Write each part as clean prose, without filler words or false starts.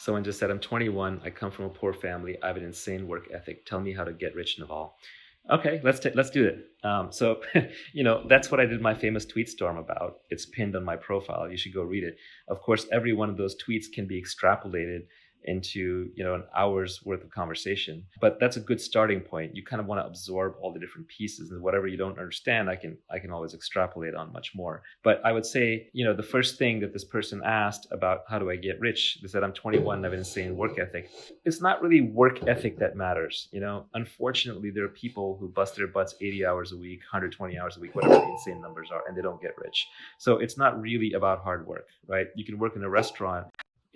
Someone just said, I'm 21. I come from a poor family. I have an insane work ethic. Tell me how to get rich, Naval. Okay, let's do it. So, that's what I did my famous tweet storm about. It's pinned on my profile. You should go read it. Of course, every one of those tweets can be extrapolated into an hour's worth of conversation, but that's a good starting point. You kind of want to absorb all the different pieces, and whatever you don't understand, I can always extrapolate on much more. But I would say, the first thing that this person asked about how do I get rich, they said, I'm 21 and I have an insane work ethic. It's not really work ethic that matters. Unfortunately, there are people who bust their butts 80 hours a week, 120 hours a week, whatever the insane numbers are, and they don't get rich. So it's not really about hard work, right? You can work in a restaurant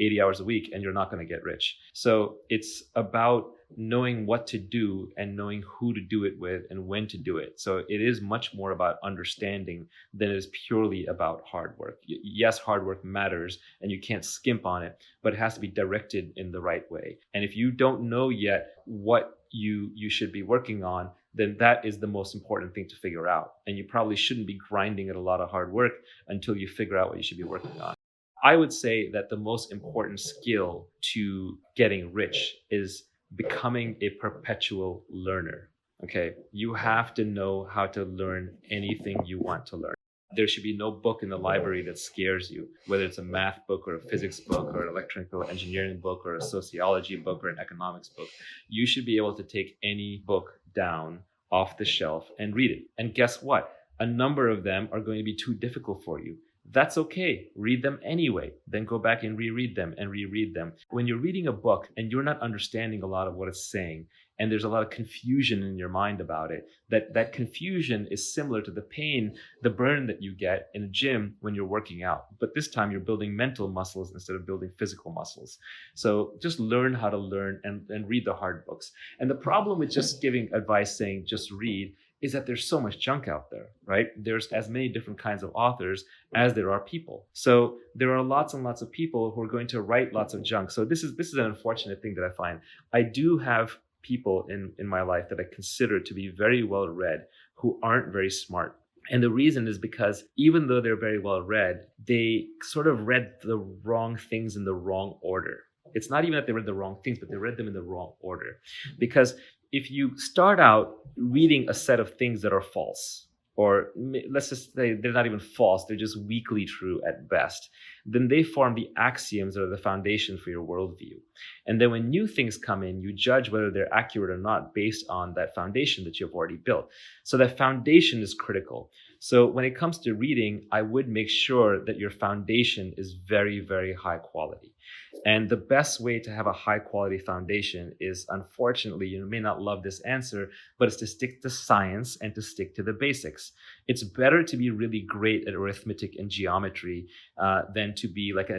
80 hours a week and you're not going to get rich. So it's about knowing what to do and knowing who to do it with and when to do it. So it is much more about understanding than it is purely about hard work. Yes, hard work matters and you can't skimp on it, but it has to be directed in the right way. And if you don't know yet what you should be working on, then that is the most important thing to figure out. And you probably shouldn't be grinding at a lot of hard work until you figure out what you should be working on. I would say that the most important skill to getting rich is becoming a perpetual learner. Okay, you have to know how to learn anything you want to learn. There should be no book in the library that scares you, whether it's a math book or a physics book or an electrical engineering book or a sociology book or an economics book. You should be able to take any book down off the shelf and read it. And guess what? A number of them are going to be too difficult for you. That's okay. Read them anyway. Then go back and reread them and reread them. When you're reading a book and you're not understanding a lot of what it's saying, and there's a lot of confusion in your mind about it, that confusion is similar to the pain, the burn that you get in a gym when you're working out. But this time you're building mental muscles instead of building physical muscles. So just learn how to learn and read the hard books. And the problem with just giving advice saying just read is that there's so much junk out there, right? There's as many different kinds of authors as there are people. So there are lots and lots of people who are going to write lots of junk. So this is an unfortunate thing that I find. I do have people in my life that I consider to be very well read who aren't very smart. And the reason is because even though they're very well read, they sort of read the wrong things in the wrong order. It's not even that they read the wrong things, but they read them in the wrong order. Because if you start out reading a set of things that are false, or let's just say they're not even false, they're just weakly true at best, then they form the axioms or the foundation for your worldview. And then when new things come in, you judge whether they're accurate or not based on that foundation that you've already built. So that foundation is critical. So when it comes to reading, I would make sure that your foundation is very, very high quality. And the best way to have a high quality foundation is, unfortunately, you may not love this answer, but it's to stick to science and to stick to the basics. It's better to be really great at arithmetic and geometry than to be like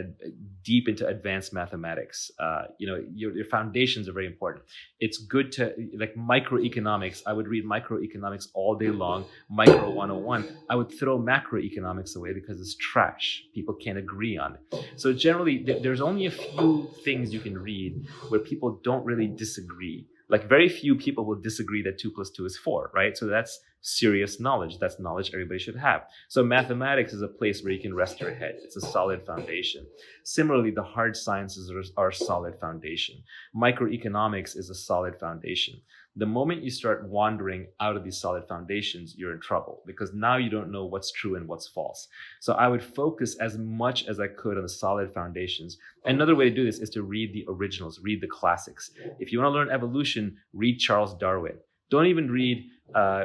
deep into advanced mathematics. Your foundations are very important. It's good to, like microeconomics, I would read microeconomics all day long. Micro 101, I would throw macroeconomics away because it's trash. People can't agree on it. So generally, there's only a few things you can read where people don't really disagree. Like very few people will disagree that 2 + 2 is 4, right? So that's serious knowledge. That's knowledge everybody should have. So mathematics is a place where you can rest your head. It's a solid foundation. Similarly, the hard sciences are a solid foundation. Microeconomics is a solid foundation. The moment you start wandering out of these solid foundations, you're in trouble because now you don't know what's true and what's false. So I would focus as much as I could on the solid foundations. Another way to do this is to read the originals, read the classics. If you want to learn evolution, read Charles Darwin. Don't even read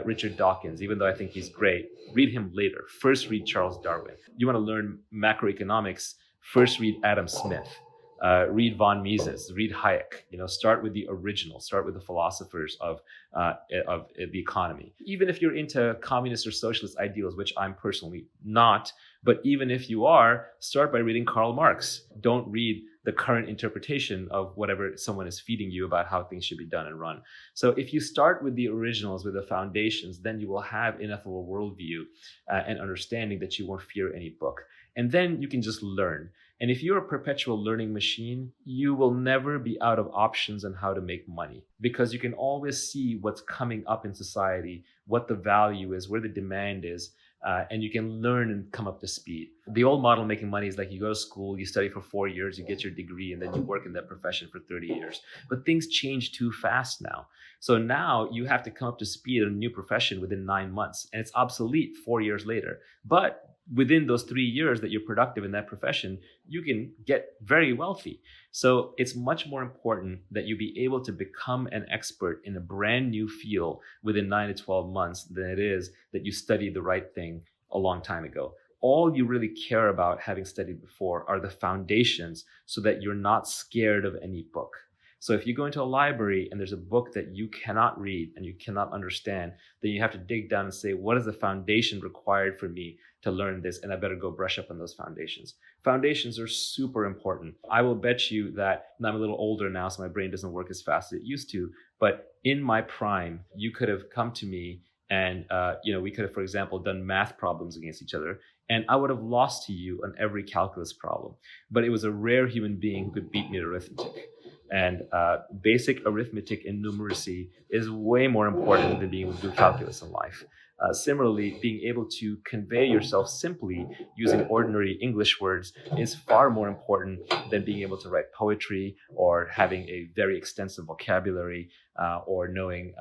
Richard Dawkins, even though I think he's great. Read him later. First read Charles Darwin. You want to learn macroeconomics, first read Adam Smith. Read von Mises, read Hayek. Start with the original. Start with the philosophers of the economy. Even if you're into communist or socialist ideals, which I'm personally not, but even if you are, start by reading Karl Marx. Don't read the current interpretation of whatever someone is feeding you about how things should be done and run. So if you start with the originals, with the foundations, then you will have enough of a worldview and understanding that you won't fear any book. And then you can just learn. And if you're a perpetual learning machine, you will never be out of options on how to make money because you can always see what's coming up in society, what the value is, where the demand is. and you can learn and come up to speed. The old model of making money is like you go to school, you study for 4 years, you get your degree, and then you work in that profession for 30 years. But things change too fast now. So now you have to come up to speed in a new profession within 9 months, and it's obsolete 4 years later. But within those 3 years that you're productive in that profession, you can get very wealthy. So it's much more important that you be able to become an expert in a brand new field within 9 to 12 months than it is that you studied the right thing a long time ago. All you really care about having studied before are the foundations so that you're not scared of any book. So if you go into a library and there's a book that you cannot read and you cannot understand, then you have to dig down and say, what is the foundation required for me to learn this? And I better go brush up on those foundations. Foundations are super important. I will bet you that, and I'm a little older now, so my brain doesn't work as fast as it used to, but in my prime, you could have come to me and we could have, for example, done math problems against each other, and I would have lost to you on every calculus problem. But it was a rare human being who could beat me at arithmetic. And basic arithmetic and numeracy is way more important than being able to do calculus in life. Similarly, being able to convey yourself simply using ordinary English words is far more important than being able to write poetry or having a very extensive vocabulary or knowing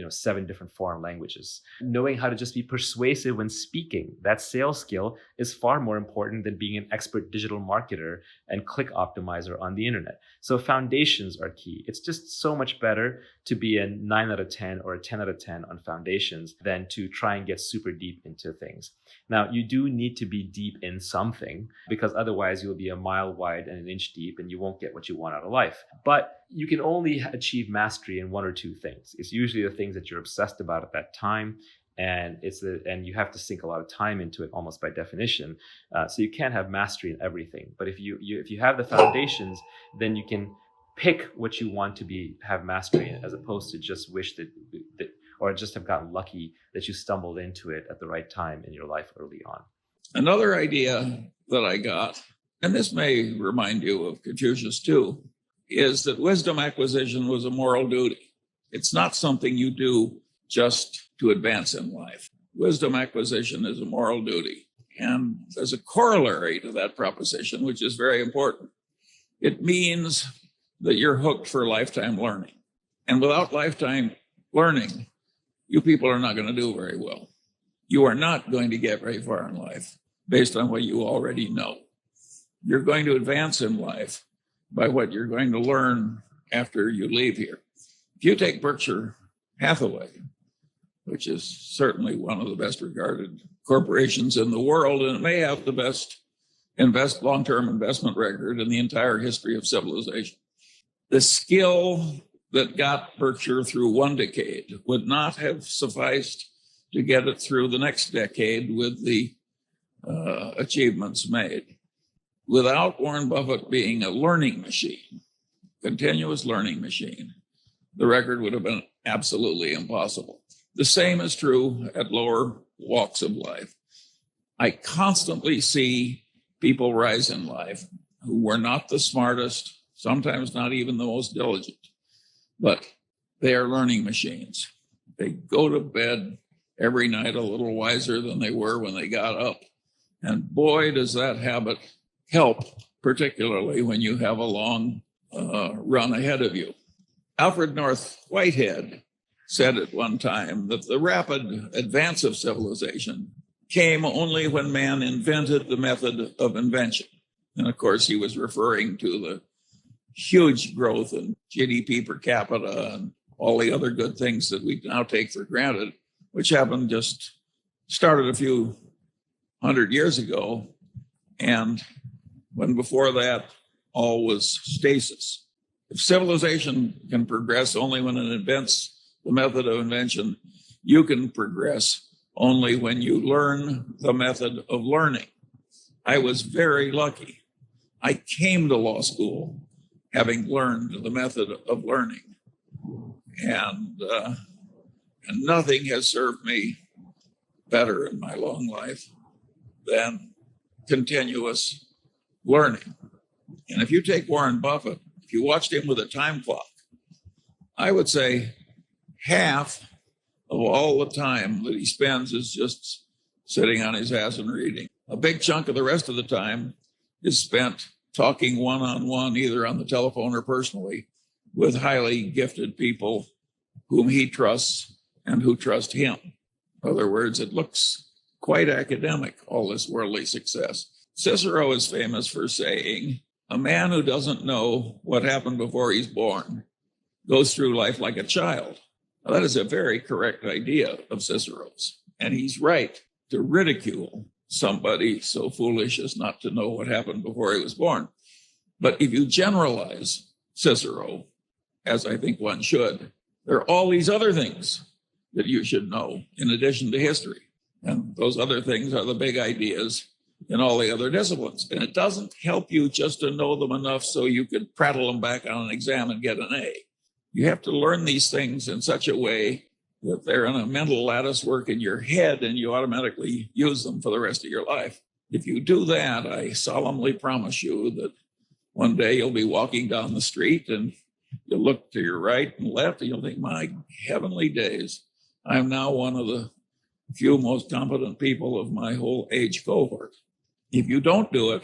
7 different foreign languages. Knowing how to just be persuasive when speaking, that sales skill is far more important than being an expert digital marketer and click optimizer on the internet. So foundations are key. It's just so much better to be a 9 out of 10 or a 10 out of 10 on foundations than to try and get super deep into things. Now, you do need to be deep in something, because otherwise you'll be a mile wide and an inch deep and you won't get what you want out of life. But you can only achieve mastery in 1 or 2 things. It's usually the things that you're obsessed about at that time. And you have to sink a lot of time into it almost by definition. So you can't have mastery in everything. But if you have the foundations, then you can pick what you want to have mastery in, as opposed to just wish that or just have gotten lucky that you stumbled into it at the right time in your life early on. Another idea that I got, and this may remind you of Confucius too, is that wisdom acquisition was a moral duty. It's not something you do just to advance in life. Wisdom acquisition is a moral duty. And there's a corollary to that proposition, which is very important. It means that you're hooked for lifetime learning. And without lifetime learning, you people are not going to do very well. You are not going to get very far in life based on what you already know. You're going to advance in life by what you're going to learn after you leave here. If you take Berkshire Hathaway, which is certainly one of the best regarded corporations in the world, and it may have the best long-term investment record in the entire history of civilization. The skill that got Berkshire through 1 decade would not have sufficed to get it through the next decade with the achievements made. Without Warren Buffett being a learning machine, continuous learning machine, the record would have been absolutely impossible. The same is true at lower walks of life. I constantly see people rise in life who were not the smartest, sometimes not even the most diligent, but they are learning machines. They go to bed every night a little wiser than they were when they got up. And boy, does that habit help, particularly when you have a long run ahead of you. Alfred North Whitehead said at one time that the rapid advance of civilization came only when man invented the method of invention. And of course, he was referring to the huge growth in GDP per capita and all the other good things that we now take for granted, which started a few 100 years ago. And when before that, all was stasis. If civilization can progress only when it invents the method of invention, you can progress only when you learn the method of learning. I was very lucky. I came to law school having learned the method of learning. And nothing has served me better in my long life than continuous learning. And if you take Warren Buffett, if you watched him with a time clock, I would say half of all the time that he spends is just sitting on his ass and reading. A big chunk of the rest of the time is spent talking one-on-one, either on the telephone or personally, with highly gifted people whom he trusts and who trust him. In other words, it looks quite academic, all this worldly success. Cicero is famous for saying, a man who doesn't know what happened before he's born goes through life like a child. Now, that is a very correct idea of Cicero's. And he's right to ridicule somebody so foolish as not to know what happened before he was born. But if you generalize Cicero, as I think one should, there are all these other things that you should know in addition to history. And those other things are the big ideas in all the other disciplines. And it doesn't help you just to know them enough so you could prattle them back on an exam and get an A. You have to learn these things in such a way that they're in a mental lattice work in your head and you automatically use them for the rest of your life. If you do that, I solemnly promise you that one day you'll be walking down the street and you'll look to your right and left and you'll think, my heavenly days, I'm now one of the few most competent people of my whole age cohort. If you don't do it,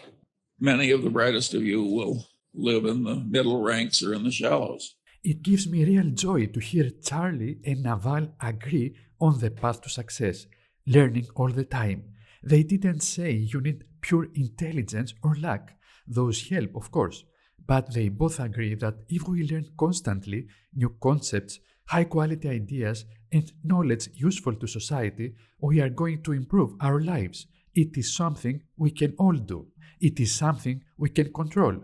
many of the brightest of you will live in the middle ranks or in the shallows. It gives me real joy to hear Charlie and Naval agree on the path to success, learning all the time. They didn't say you need pure intelligence or luck. Those help, of course. But they both agree that if we learn constantly new concepts, high-quality ideas, and knowledge useful to society, we are going to improve our lives. It is something we can all do. It is something we can control.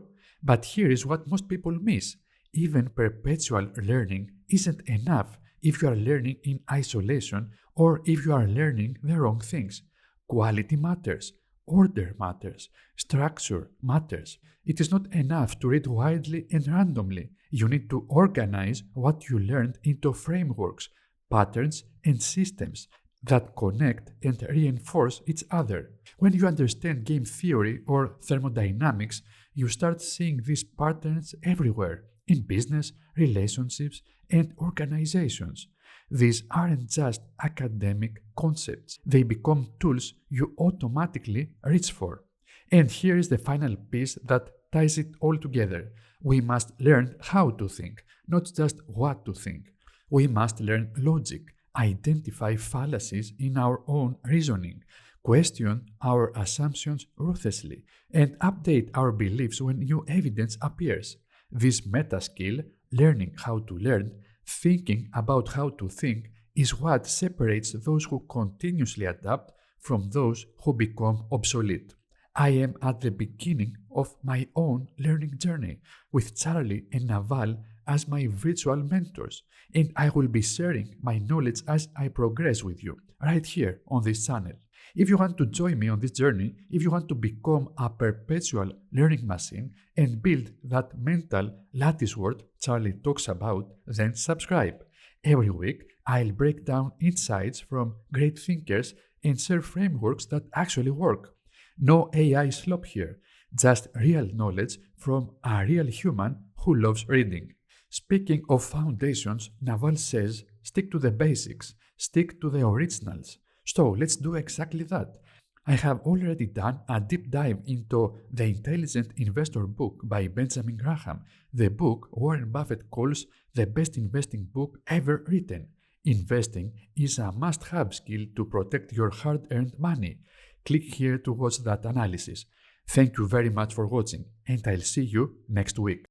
But here is what most people miss. Even perpetual learning isn't enough if you are learning in isolation or if you are learning the wrong things. Quality matters. Order matters. Structure matters. It is not enough to read widely and randomly. You need to organize what you learned into frameworks, patterns, and systems that connect and reinforce each other. When you understand game theory or thermodynamics, you start seeing these patterns everywhere. In business, relationships, and organizations. These aren't just academic concepts. They become tools you automatically reach for. And here is the final piece that ties it all together. We must learn how to think, not just what to think. We must learn logic, identify fallacies in our own reasoning, question our assumptions ruthlessly, and update our beliefs when new evidence appears. This meta skill, learning how to learn, thinking about how to think, is what separates those who continuously adapt from those who become obsolete. I am at the beginning of my own learning journey with Charlie and Naval as my virtual mentors, and I will be sharing my knowledge as I progress with you, right here on this channel. If you want to join me on this journey, if you want to become a perpetual learning machine and build that mental latticework Charlie talks about, then subscribe. Every week, I'll break down insights from great thinkers and share frameworks that actually work. No AI slop here, just real knowledge from a real human who loves reading. Speaking of foundations, Naval says, stick to the basics, stick to the originals. So let's do exactly that. I have already done a deep dive into The Intelligent Investor book by Benjamin Graham, the book Warren Buffett calls the best investing book ever written. Investing is a must-have skill to protect your hard-earned money. Click here to watch that analysis. Thank you very much for watching, and I'll see you next week.